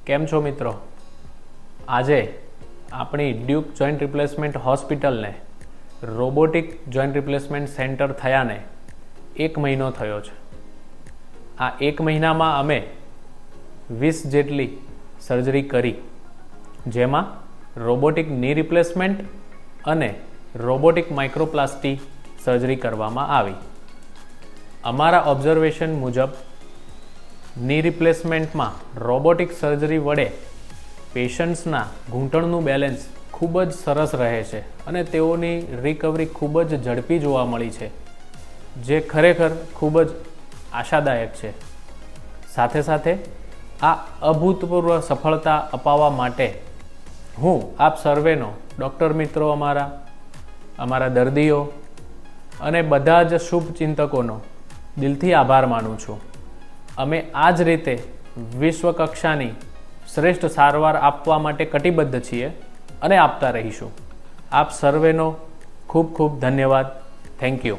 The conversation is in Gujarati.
કેમ છો મિત્રો? આજે આપણી ડ્યુક જોઈન્ટ રિપ્લેસમેન્ટ હોસ્પિટલને રોબોટિક જોઈન્ટ રિપ્લેસમેન્ટ સેન્ટર થયાને 1 મહિનો થયો છે. આ 1 મહિનામાં અમે 20 જેટલી સર્જરી કરી, જેમાં રોબોટિક ની રિપ્લેસમેન્ટ અને રોબોટિક માઇક્રોપ્લાસ્ટી સર્જરી કરવામાં આવી. અમારા ઓબ્ઝર્વેશન મુજબ ની રિપ્લેસમેન્ટમાં રોબોટિક સર્જરી વડે પેશન્ટ્સના ઘૂંટણનું બેલેન્સ ખૂબ જ સરસ રહે છે અને તેઓની રિકવરી ખૂબ જ ઝડપી જોવા મળી છે, જે ખરેખર ખૂબ જ આશાદાયક છે. સાથે સાથે આ અભૂતપૂર્વ સફળતા અપાવવા માટે હું આપ સર્વેનો, ડૉક્ટર મિત્રો, અમારા દર્દીઓ અને બધા જ શુભચિંતકોનો દિલથી આભાર માનું છું. અમે આ જ રીતે વિશ્વ કક્ષાની શ્રેષ્ઠ સારવાર આપવા માટે કટિબદ્ધ છીએ અને આપતા રહીશું. આપ સર્વેનો ખૂબ ખૂબ ધન્યવાદ. Thank you.